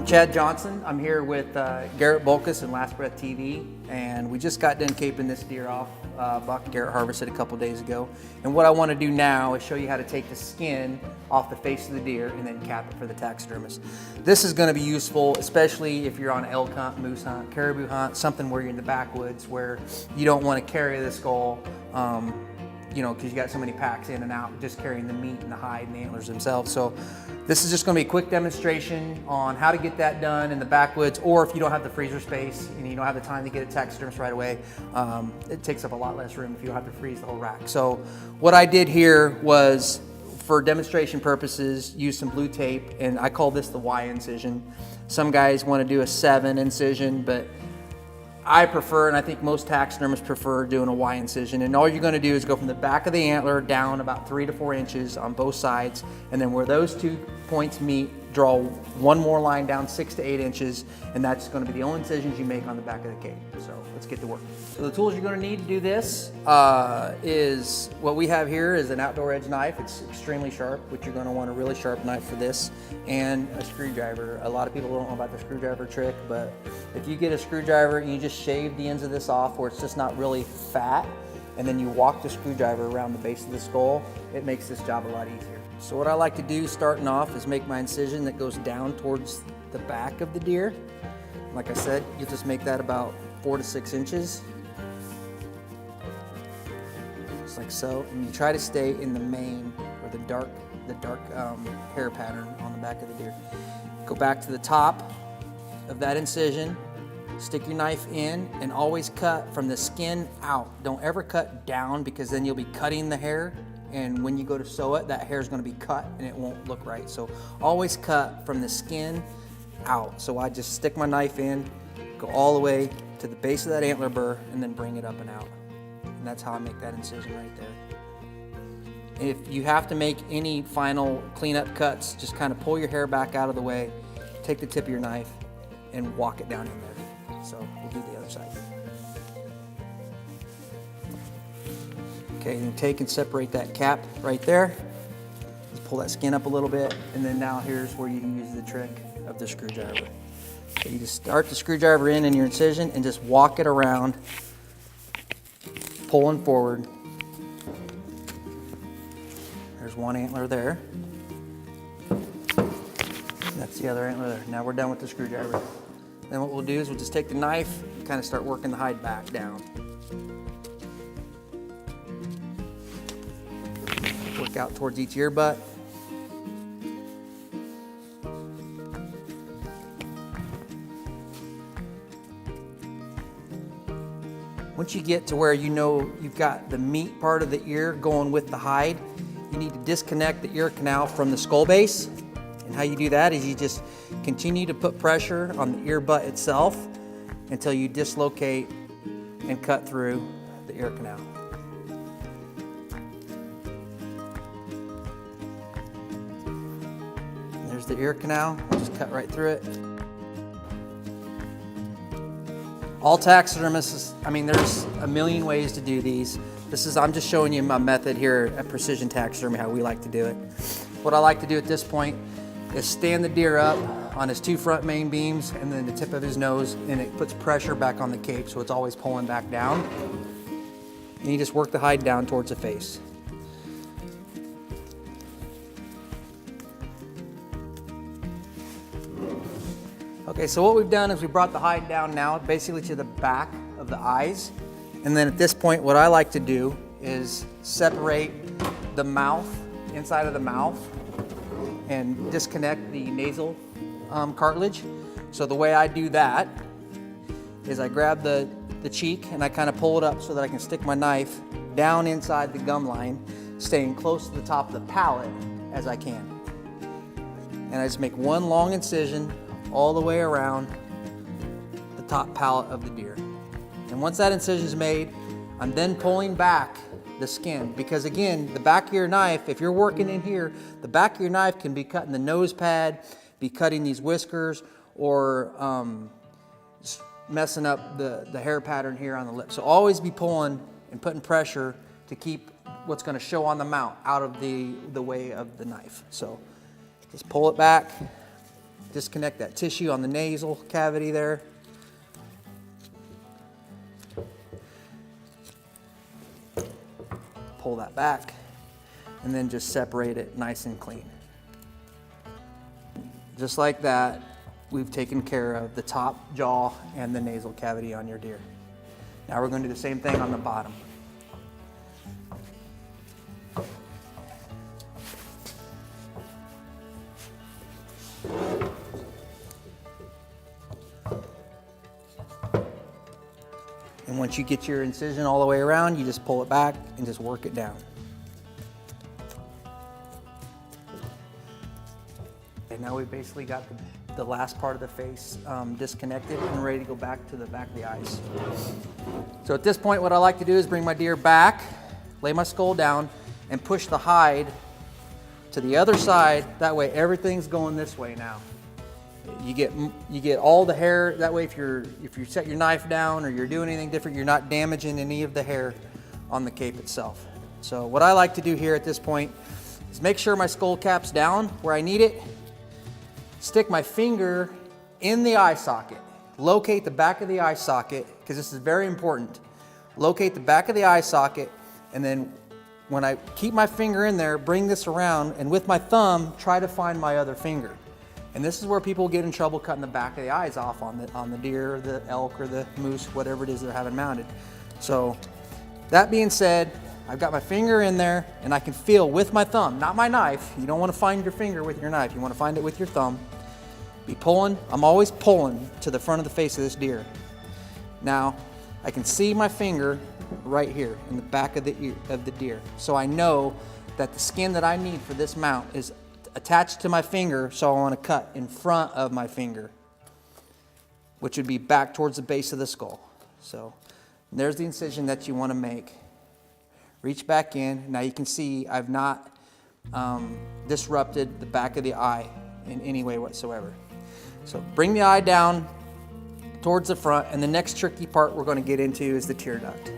Chad Johnson. I'm here with Garrett Bolkus and Last Breath TV, and we just got done caping this deer off. Buck Garrett harvested a couple days ago, and what I want to do now is show you how to take the skin off the face of the deer and then cap it for the taxidermist. This is going to be useful, especially if you're on an elk hunt, moose hunt, caribou hunt, something where you're in the backwoods where you don't want to carry the skull. You know, because you got so many packs in and out, just carrying the meat and the hide and the antlers themselves. So this is just going to be a quick demonstration on how to get that done in the backwoods, or if you don't have the freezer space and you don't have the time to get a taxidermist right away, it takes up a lot less room if you don't have to freeze the whole rack. So what I did here was, for demonstration purposes, use some blue tape, and I call this the Y incision. Some guys want to do a 7 incision, but I prefer, and I think most taxidermists prefer, doing a Y incision. And all you're going to do is go from the back of the antler down about 3 to 4 inches on both sides, and then where those 2 points meet, draw one more line down 6 to 8 inches, and that's going to be the only incisions you make on the back of the cape. So let's get to work. So the tools you're going to need to do this is what we have here is an outdoor edge knife. It's extremely sharp, which you're going to want a really sharp knife for this, and a screwdriver. A lot of people don't know about the screwdriver trick, but if you get a screwdriver and you just shave the ends of this off where it's just not really fat, and then you walk the screwdriver around the base of the skull, it makes this job a lot easier. So what I like to do starting off is make my incision that goes down towards the back of the deer. Like I said, you just make that about 4 to 6 inches. Just like so. And you try to stay in the mane, or the dark hair pattern on the back of the deer. Go back to the top of that incision, stick your knife in, and always cut from the skin out. Don't ever cut down, because then you'll be cutting the hair, and when you go to sew it, that hair is going to be cut and it won't look right. So always cut from the skin out. So I just stick my knife in, go all the way to the base of that antler burr, and then bring it up and out. And that's how I make that incision right there. If you have to make any final cleanup cuts, just kind of pull your hair back out of the way, take the tip of your knife, and walk it down in there. So we'll do the other side. Okay, and take and separate that cap right there. Just pull that skin up a little bit, and then now here's where you can use the trick of the screwdriver. So you just start the screwdriver in your incision and just walk it around, pulling forward. There's one antler there. That's the other antler there. Now we're done with the screwdriver. Then what we'll do is we'll just take the knife and kind of start working the hide back down. Work out towards each ear butt. Once you get to where you know you've got the meat part of the ear going with the hide, you need to disconnect the ear canal from the skull base. And how you do that is you just continue to put pressure on the ear butt itself until you dislocate and cut through the ear canal. There's the ear canal, just cut right through it. All taxidermists, I mean, there's a million ways to do these. I'm just showing you my method here at Precision Taxidermy, how we like to do it. What I like to do at this point is stand the deer up on his 2 front main beams and then the tip of his nose, and it puts pressure back on the cape, so it's always pulling back down. And you just work the hide down towards the face. Okay, so what we've done is we brought the hide down now basically to the back of the eyes. And then at this point, what I like to do is separate the mouth, inside of the mouth, and disconnect the nasal cartilage. So the way I do that is I grab the cheek and I kind of pull it up so that I can stick my knife down inside the gum line, staying close to the top of the palate as I can. And I just make one long incision all the way around the top palate of the deer. And once that incision is made, I'm then pulling back the skin, because again, the back of your knife, if you're working in here, the back of your knife can be cutting the nose pad, be cutting these whiskers, or messing up the hair pattern here on the lip. So always be pulling and putting pressure to keep what's going to show on the mount out of the way of the knife. So just pull it back, disconnect that tissue on the nasal cavity there. Pull that back, and then just separate it nice and clean. Just like that, we've taken care of the top jaw and the nasal cavity on your deer. Now we're going to do the same thing on the bottom. And once you get your incision all the way around, you just pull it back and just work it down. And now we've basically got the last part of the face disconnected and ready to go back to the back of the eyes. So at this point, what I like to do is bring my deer back, lay my skull down, and push the hide to the other side. That way everything's going this way now. You get all the hair. That way if you set your knife down or you're doing anything different, you're not damaging any of the hair on the cape itself. So what I like to do here at this point is make sure my skull cap's down where I need it. Stick my finger in the eye socket. Locate the back of the eye socket, because this is very important. Locate the back of the eye socket, and then when I keep my finger in there, bring this around, and with my thumb, try to find my other finger. And this is where people get in trouble cutting the back of the eyes off on the deer, or the elk, or the moose, whatever it is they're having mounted. So that being said, I've got my finger in there, and I can feel with my thumb, not my knife. You don't want to find your finger with your knife. You want to find it with your thumb. Be pulling. I'm always pulling to the front of the face of this deer. Now, I can see my finger right here in the back of the ear of the deer. So I know that the skin that I need for this mount is attached to my finger, so I want to cut in front of my finger, which would be back towards the base of the skull. So there's the incision that you want to make. Reach back in. Now you can see I've not disrupted the back of the eye in any way whatsoever. So bring the eye down towards the front, and the next tricky part we're going to get into is the tear duct.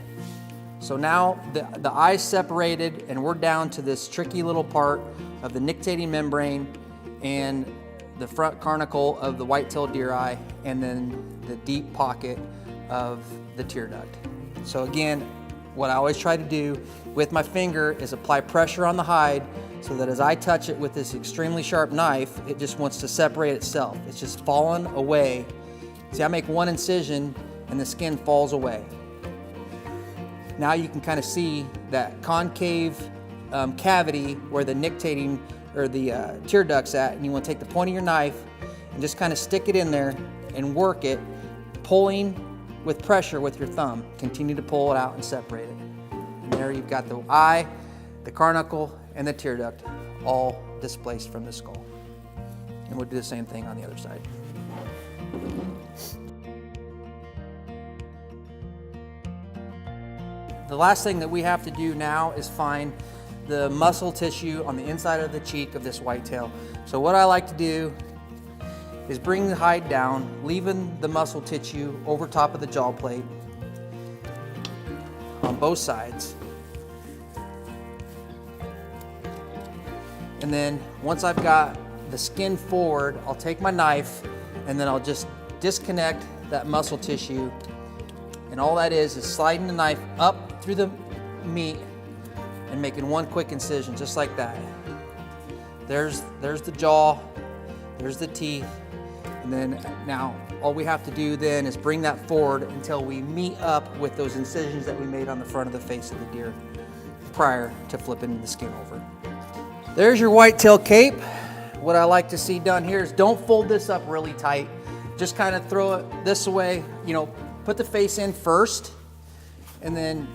So now the eye's separated, and we're down to this tricky little part of the nictitating membrane and the front carnacle of the whitetail deer eye, and then the deep pocket of the tear duct. So again, what I always try to do with my finger is apply pressure on the hide so that as I touch it with this extremely sharp knife, it just wants to separate itself. It's just falling away. See, I make one incision and the skin falls away. Now you can kind of see that concave cavity where the nictitating or the tear duct's at, and you want to take the point of your knife and just kind of stick it in there and work it, pulling with pressure with your thumb. Continue to pull it out and separate it. And there you've got the eye, the carnacle, and the tear duct all displaced from the skull. And we'll do the same thing on the other side. The last thing that we have to do now is find the muscle tissue on the inside of the cheek of this whitetail. So what I like to do is bring the hide down, leaving the muscle tissue over top of the jaw plate on both sides. And then once I've got the skin forward, I'll take my knife and then I'll just disconnect that muscle tissue. And all that is sliding the knife up through the meat and making one quick incision, just like that. There's the jaw, there's the teeth, and then now all we have to do then is bring that forward until we meet up with those incisions that we made on the front of the face of the deer prior to flipping the skin over. There's your whitetail cape. What I like to see done here is don't fold this up really tight. Just kind of throw it this way, put the face in first, and then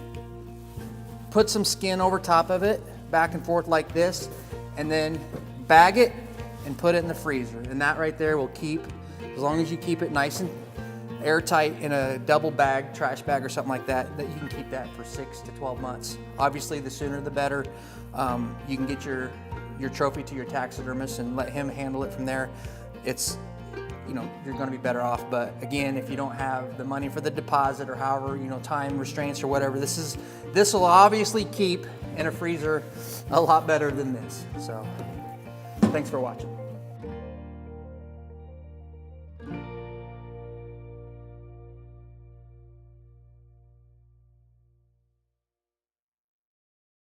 put some skin over top of it, back and forth like this, and then bag it and put it in the freezer. And that right there will keep, as long as you keep it nice and airtight in a double bag, trash bag or something like that, that you can keep that for 6 to 12 months. Obviously, the sooner the better. You can get your trophy to your taxidermist and let him handle it from there. It's, you're going to be better off. But again, if you don't have the money for the deposit or however, time restraints or whatever, this will obviously keep in a freezer a lot better than this. So thanks for watching.